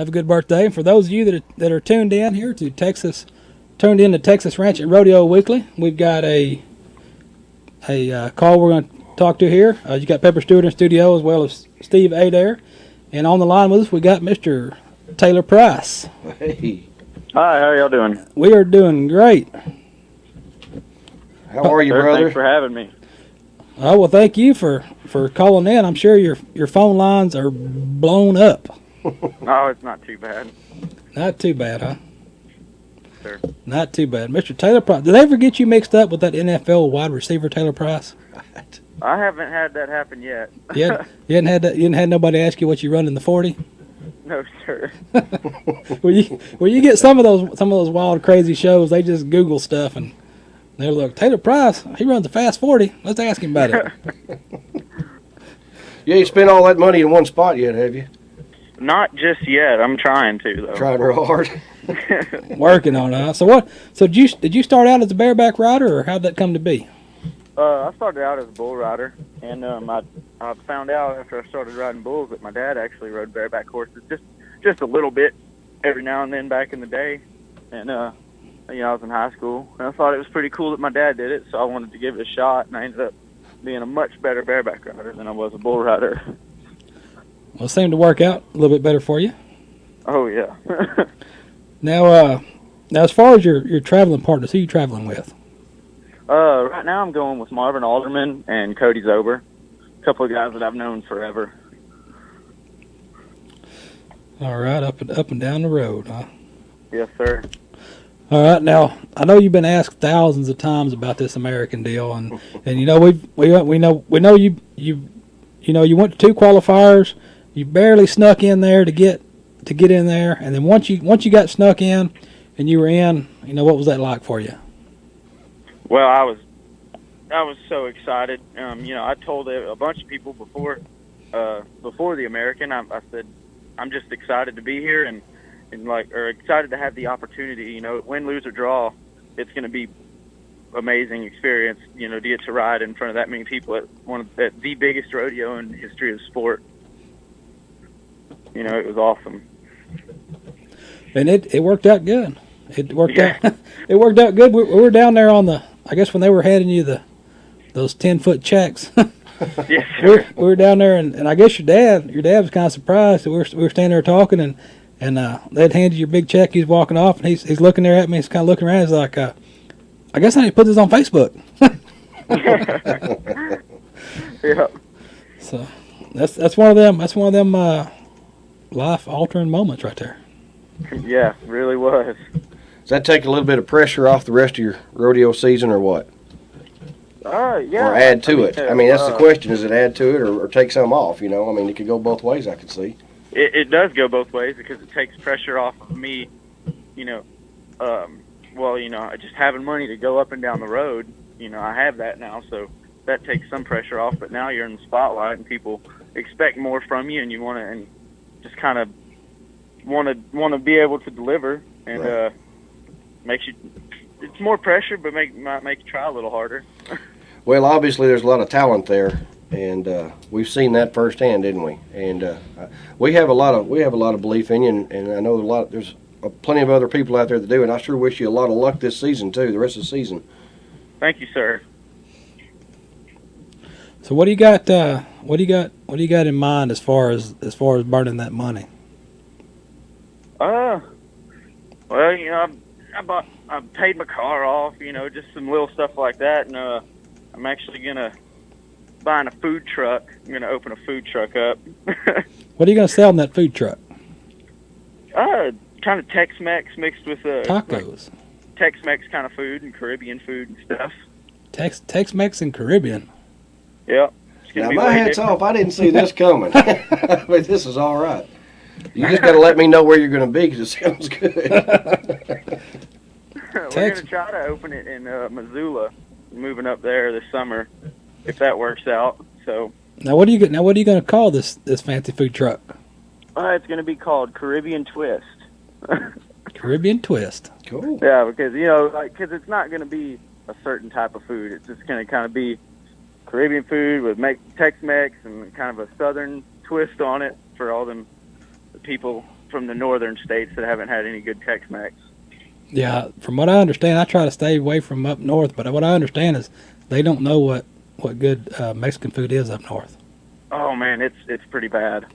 Have a good birthday. And for those of you that are tuned in here to Texas Ranch and Rodeo Weekly, we've got a call we're going to talk to here. You got Pepper Stewart in studio as well as Steve Adair. And on the line with us, we got Mr. Taylor Price. Hey. Hi, how are y'all doing? We are doing great. How are you, Sir, brother? Thanks for having me. Oh, well, thank you for calling in. I'm sure your phone lines are blown up. Oh, it's not too bad. Not too bad, huh? Sure. Not too bad. Mr. Taylor Price, did they ever get you mixed up with that NFL wide receiver Taylor Price? I haven't had that happen yet. You didn't have nobody ask you what you run in the 40? No, sir. Well, you get some of those wild, crazy shows, they just Google stuff and they're like, Taylor Price, he runs a fast 40. Let's ask him about it. You ain't spent all that money in one spot yet, have you? Not just yet. I'm trying to, though. Trying real hard. Working on it. So did you start out as a bareback rider, or how'd that come to be? I started out as a bull rider, and I found out after I started riding bulls that my dad actually rode bareback horses just a little bit every now and then back in the day. And I was in high school, and I thought it was pretty cool that my dad did it, so I wanted to give it a shot, and I ended up being a much better bareback rider than I was a bull rider. Well, it seemed to work out a little bit better for you. Oh, yeah. Now, as far as your traveling partners, who are you traveling with? Right now I'm going with Marvin Alderman and Cody Zober, a couple of guys that I've known forever. All right, up and down the road, huh? Yes, sir. All right, now I know you've been asked thousands of times about this American deal, and we know you went to 2 qualifiers, you barely snuck in there to get in there, and then once you got snuck in and you were in, what was that like for you? Well, I was so excited. I told a bunch of people before the American, I said I'm just excited to be here and excited to have the opportunity. Win, lose, or draw, it's going to be amazing experience. To get to ride in front of that many people at the biggest rodeo in the history of the sport. It was awesome. And it worked out good. It worked out good. We were down there on I guess when they were handing you those 10-foot checks. Yes, we were down there, and I guess your dad was kind of surprised that we were standing there talking, and they'd handed you your big check. He's walking off, and he's looking there at me. He's kind of looking around. He's like, I guess I need to put this on Facebook. Yeah. So that's one of them. That's one of them life-altering moments right there. Yeah, really was. Does that take a little bit of pressure off the rest of your rodeo season, or what? Yeah. Or add to it? I mean, that's the question. Does it add to it or take some off? It could go both ways, I could see. It does go both ways because it takes pressure off of me, just having money to go up and down the road. I have that now, so that takes some pressure off. But now you're in the spotlight and people expect more from you, and you want to be able to deliver, and right. It's more pressure, but might make you try a little harder. Well, obviously there's a lot of talent there, and we've seen that firsthand, didn't we? And we have a lot of belief in you, and I know there's plenty of other people out there that do, and I sure wish you a lot of luck this season too, the rest of the season. Thank you, sir. So what do you got? What do you got in mind as far as burning that money? I paid my car off, just some little stuff like that, and I'm actually gonna buying a food truck. I'm gonna open a food truck up. What are you gonna sell in that food truck? Kind of Tex-Mex mixed with tacos. Tex-Mex kind of food and Caribbean food and stuff. Tex-Mex and Caribbean. Yep. Now my hat's off. I didn't see this coming. But this is all right. You just got to let me know where you're going to be because it sounds good. We're going to try to open it in Missoula, moving up there this summer, if that works out. So now, what are you going to call this fancy food truck? It's going to be called Caribbean Twist. Caribbean Twist. Cool. Yeah, because because it's not going to be a certain type of food. It's just going to kind of be Caribbean food with Tex-Mex and kind of a Southern twist on it for all them people from the northern states that haven't had any good Tex-Mex. Yeah, from what I understand, I try to stay away from up north, but what I understand is they don't know what good Mexican food is up north. Oh man, it's pretty bad.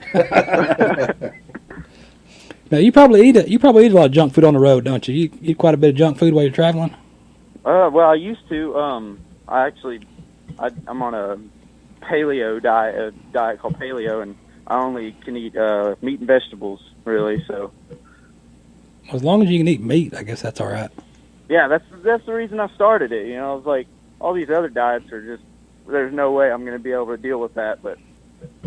Now you probably eat a lot of junk food on the road, don't you? You eat quite a bit of junk food while you're traveling. Well, I used to. I'm on a paleo diet, a diet called paleo, and I only can eat meat and vegetables, really. So As long as you can eat meat, I guess that's all right. yeah, that's the reason I started it. You know, I was like, all these other diets are just, there's no way I'm going to be able to deal with that, but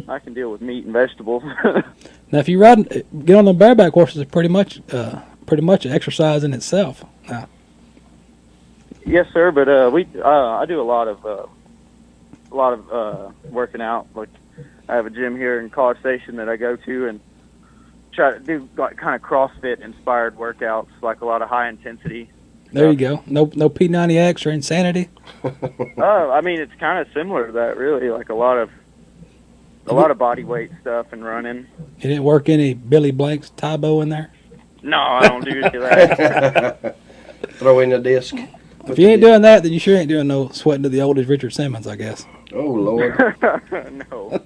I can deal with meat and vegetables. Now, if you get on the bareback horses, it's pretty much an exercise in itself. Yes, sir. But I do a lot of working out. Like, I have a gym here in College Station that I go to and try to do like kind of CrossFit inspired workouts, like a lot of high intensity. There you go. No P90X or insanity. Oh, I mean, it's kind of similar to that, really. Like a lot of body weight stuff and running. You didn't work any Billy Blank's Tybo in there? No, I don't do any of that. Throw in a disc. If you ain't doing that, then you sure ain't doing no sweating to the old as Richard Simmons, I guess. Oh Lord. No.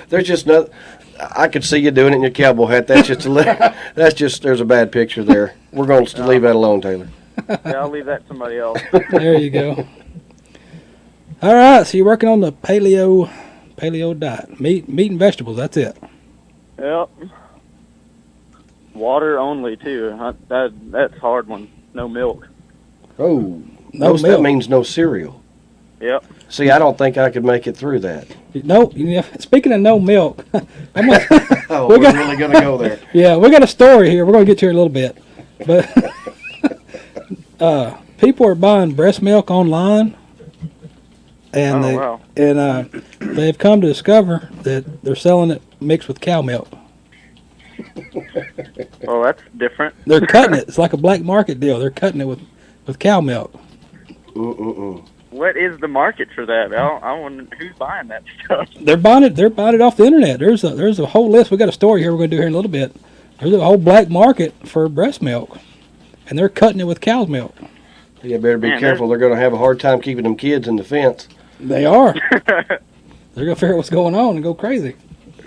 There's just no. I could see you doing it in your cowboy hat. That's just there's a bad picture there. We're going to leave that alone, Taylor. Yeah, I'll leave that to somebody else. There you go. All right, so you're working on the paleo diet. Meat and vegetables, that's it. Yep. Water only too. That's a hard one. No milk. Oh, No milk. That means no cereal. Yep. See, I don't think I could make it through that. No, speaking of no milk, Oh, we're really going to go there. Yeah, we got a story here. We're going to get to it in a little bit. But people are buying breast milk online, and wow. they've come to discover that they're selling it mixed with cow milk. Oh, that's different. They're cutting it. It's like a black market deal. They're cutting it with cow milk. What is the market for that? I wonder who's buying that stuff. They're buying it off the internet. There's a whole list. We got a story here we're going to do here in a little bit. There's a whole black market for breast milk, and they're cutting it with cow's milk. You better be careful. They're going to have a hard time keeping them kids in the fence. They are. They're going to figure out what's going on and go crazy.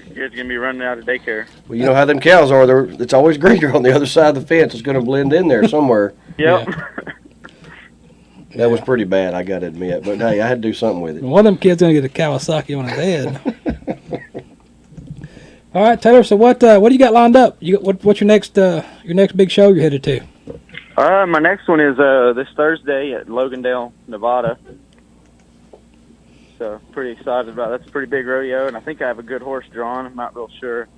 Kids going to be running out of daycare. Well, you know how them cows are. It's always greener on the other side of the fence. It's going to blend in there somewhere. Yep. Yeah. That was pretty bad, I got to admit. But, hey, I had to do something with it. One of them kids going to get a Kawasaki on his head. All right, Taylor, so what do you got lined up? What's your next big show you're headed to? My next one is this Thursday at Logandale, Nevada. So pretty excited about it. That's a pretty big rodeo, and I think I have a good horse drawn. I'm not real sure,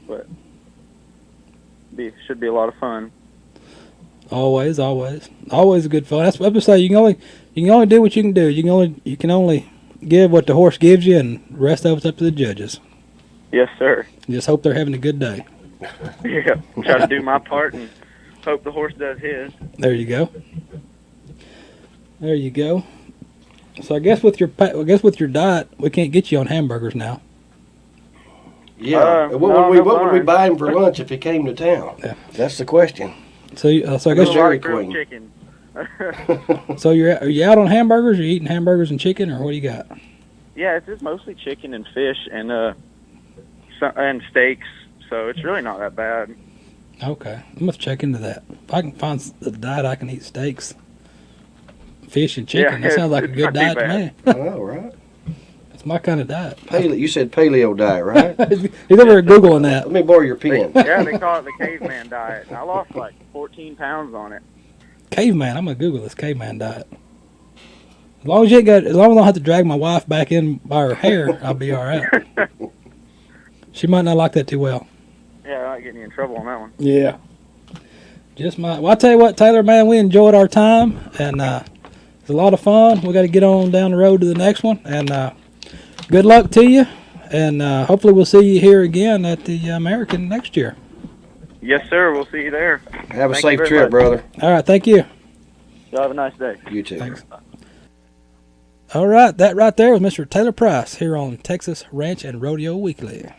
but should be a lot of fun. Always a good fun. That's what I'm saying. You can only do what you can do. You can only give what the horse gives you, and the rest of it's up to the judges. Yes, sir. You just hope they're having a good day. Yeah, try to do my part and hope the horse does his. There you go. There you go. So I guess with your diet, we can't get you on hamburgers now. Yeah. What would we buy him for lunch if he came to town? Yeah. That's the question. So I guess Dairy Queen. Chicken. So are you out on hamburgers? Are you eating hamburgers and chicken, or what do you got? Yeah, it's just mostly chicken and fish and steaks. So it's really not that bad. Okay, I must check into that. If I can find a diet I can eat steaks, fish, and chicken, that sounds like a good diet to me. Oh, right. That's my kind of diet. You said paleo diet, right? He's over here Googling that. Let me borrow your pen. They call it the caveman diet. I lost like 14 pounds on it. Caveman. I'm gonna Google this caveman diet. As long as I don't have to drag my wife back in by her hair, I'll be all right. She might not like that too well. Yeah, I might get you in trouble on that one. Yeah. Well, I'll tell you what, Taylor, man, we enjoyed our time, and it's a lot of fun. We got to get on down the road to the next one, and good luck to you, and hopefully we'll see you here again at the American next year. Yes, sir. We'll see you there. Have a Thank safe you very trip, much. brother. All right, thank you. Y'all have a nice day. You too. Thanks. All right, that right there was Mr. Taylor Price here on Texas Ranch and Rodeo Weekly.